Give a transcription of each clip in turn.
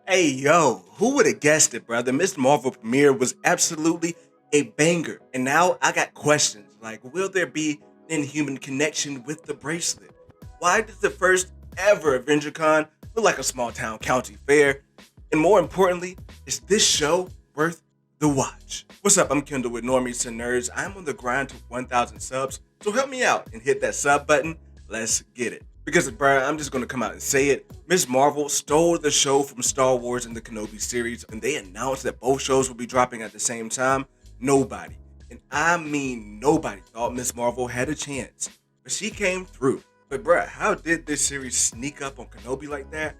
Hey yo, who would have guessed it, brother? Miss Marvel premiere was absolutely a banger. And now I got questions like, will there be an Inhuman connection with the bracelet? Why does the first ever Avenger Con look like a small town county fair? And more importantly, is this show worth the watch? What's up? I'm Kendall with Normies and Nerds. I'm on the grind to 1,000 subs, so help me out and hit that sub button. Let's get it. Because, bruh, I'm just gonna come out and say it. Miss Marvel stole the show from Star Wars and the Kenobi series, and they announced that both shows will be dropping at the same time. Nobody, and I mean nobody, thought Miss Marvel had a chance, but she came through. But, bruh, how did this series sneak up on Kenobi like that?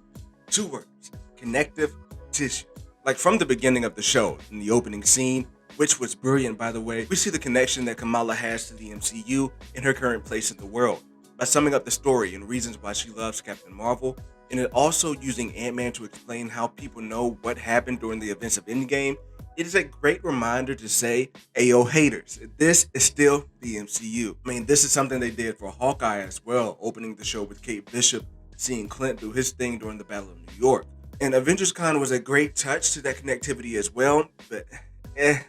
Two words: connective tissue. Like from the beginning of the show, in the opening scene, which was brilliant by the way, we see the connection that Kamala has to the MCU and her current place in the world by summing up the story and reasons why she loves Captain Marvel, and it also using Ant-Man to explain how people know what happened during the events of Endgame. It is a great reminder to say, ayo haters, this is still the MCU. I mean, this is something they did for Hawkeye as well, opening the show with Kate Bishop, seeing Clint do his thing during the Battle of New York. And Avengers Con was a great touch to that connectivity as well, but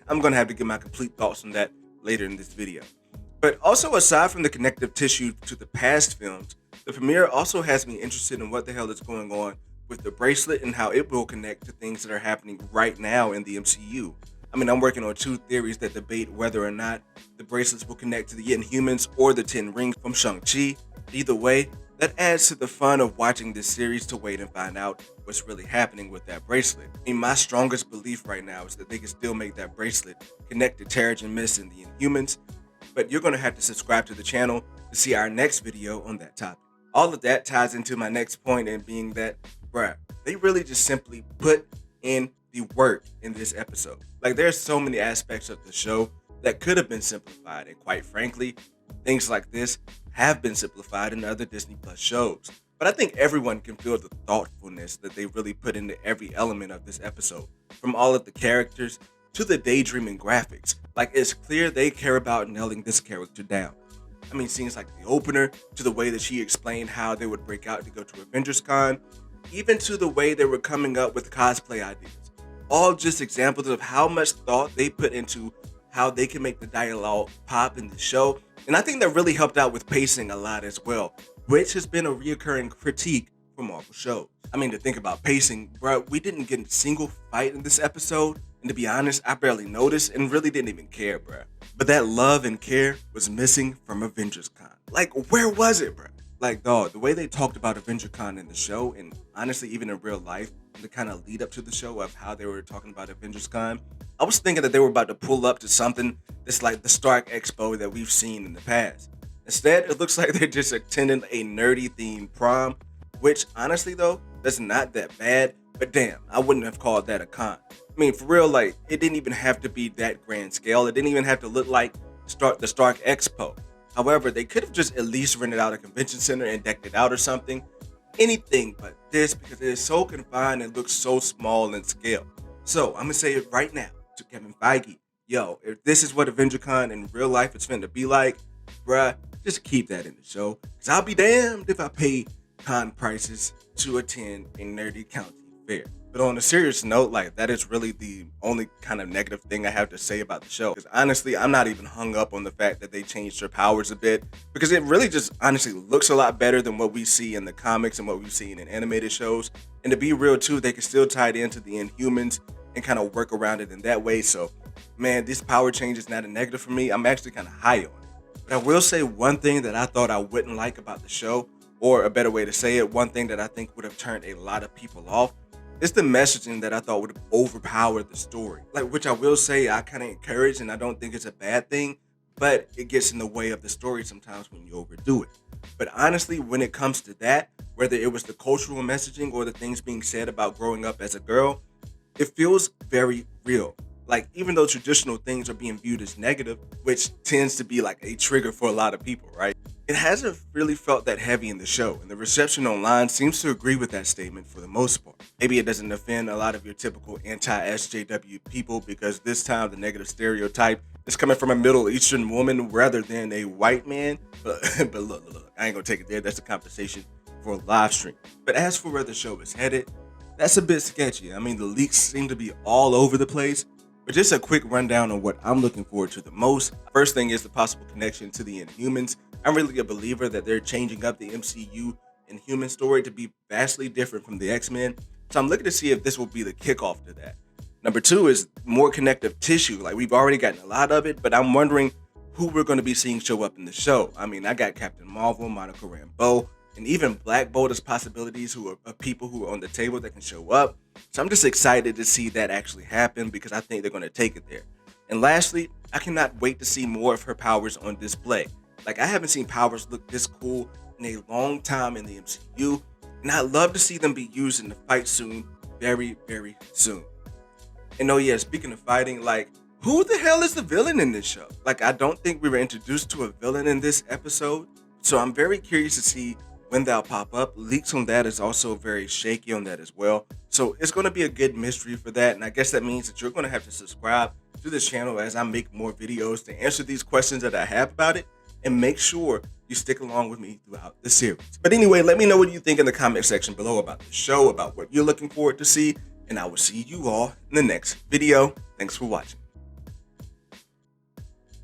I'm gonna have to get my complete thoughts on that later in this video. But also, aside from the connective tissue to the past films, the premiere also has me interested in what the hell is going on with the bracelet and how it will connect to things that are happening right now in the MCU. I mean, I'm working on two theories that debate whether or not the bracelets will connect to the Inhumans or the Ten Rings from Shang-Chi. Either way, that adds to the fun of watching this series to wait and find out what's really happening with that bracelet. I mean, my strongest belief right now is that they can still make that bracelet connect to Terrigen Mist and the Inhumans, but you're going to have to subscribe to the channel to see our next video on that topic. All of that ties into my next point, and being that, bruh, they really just simply put in the work in this episode. Like, there's so many aspects of the show that could have been simplified, and quite frankly, things like this have been simplified in other Disney Plus shows. But I think everyone can feel the thoughtfulness that they really put into every element of this episode, from all of the characters to the daydreaming graphics. Like, it's clear they care about nailing this character down. I mean, scenes like the opener, to the way that she explained how they would break out to go to Avengers Con, even to the way they were coming up with cosplay ideas. All just examples of how much thought they put into how they can make the dialogue pop in the show. And I think that really helped out with pacing a lot as well, which has been a reoccurring critique for Marvel shows. I mean, to think about pacing, bro, we didn't get a single fight in this episode. And to be honest, I barely noticed and really didn't even care, bruh. But that love and care was missing from Avengers Con. Like, where was it, bruh? Like, dog, the way they talked about Avenger Con in the show, and honestly, even in real life, the kind of lead up to the show of how they were talking about Avengers Con, I was thinking that they were about to pull up to something that's like the Stark Expo that we've seen in the past. Instead, it looks like they're just attending a nerdy themed prom, which honestly, though, that's not that bad. But damn, I wouldn't have called that a con. I mean, for real, like, it didn't even have to be that grand scale. It didn't even have to look like the Stark Expo. However, they could have just at least rented out a convention center and decked it out or something. Anything but this, because it is so confined and looks so small in scale. So, I'm going to say it right now to Kevin Feige. Yo, if this is what AvengerCon in real life is finna be like, bruh, just keep that in the show. Because I'll be damned if I pay con prices to attend a nerdy county fair. But on a serious note, like, that is really the only kind of negative thing I have to say about the show. Because honestly, I'm not even hung up on the fact that they changed their powers a bit, because it really just honestly looks a lot better than what we see in the comics and what we've seen in animated shows. And to be real too, they can still tie it into the Inhumans and kind of work around it in that way. So, man, this power change is not a negative for me. I'm actually kind of high on it. But I will say one thing that I thought I wouldn't like about the show, or a better way to say it, one thing that I think would have turned a lot of people off, it's the messaging that I thought would have overpowered the story. Like, which I will say I kind of encourage, and I don't think it's a bad thing, but it gets in the way of the story sometimes when you overdo it. But honestly, when it comes to that, whether it was the cultural messaging or the things being said about growing up as a girl, it feels very real. Like, even though traditional things are being viewed as negative, which tends to be like a trigger for a lot of people, right? It hasn't really felt that heavy in the show, and the reception online seems to agree with that statement for the most part. Maybe it doesn't offend a lot of your typical anti-SJW people, because this time the negative stereotype is coming from a Middle Eastern woman rather than a white man. But look, I ain't gonna take it there. That's a conversation for a live stream. But as for where the show is headed, That's a bit sketchy. I mean, the leaks seem to be all over the place. But just a quick rundown on what I'm looking forward to the most. First thing is the possible connection to the Inhumans. I'm really a believer that they're changing up the MCU Inhuman story to be vastly different from the X-Men. So I'm looking to see if this will be the kickoff to that. Number two is more connective tissue. Like, we've already gotten a lot of it, but I'm wondering who we're going to be seeing show up in the show. I mean, I got Captain Marvel, Monica Rambeau, and even Black Bolt as possibilities who are people who are on the table that can show up. So I'm just excited to see that actually happen because I think they're going to take it there. And lastly, I cannot wait to see more of her powers on display. Like, I haven't seen powers look this cool in a long time in the MCU, and I'd love to see them be used in the fight soon, very, very soon. And oh yeah, speaking of fighting, like, who the hell is the villain in this show? Like, I don't think we were introduced to a villain in this episode, so I'm very curious to see when that'll pop up. Leaks on that is also very shaky on that as well. So it's going to be a good mystery for that, and I guess that means that you're going to have to subscribe to this channel as I make more videos to answer these questions that I have about it, and make sure you stick along with me throughout the series. But anyway, let me know what you think in the comment section below about the show, about what you're looking forward to see, and I will see you all in the next video. Thanks for watching.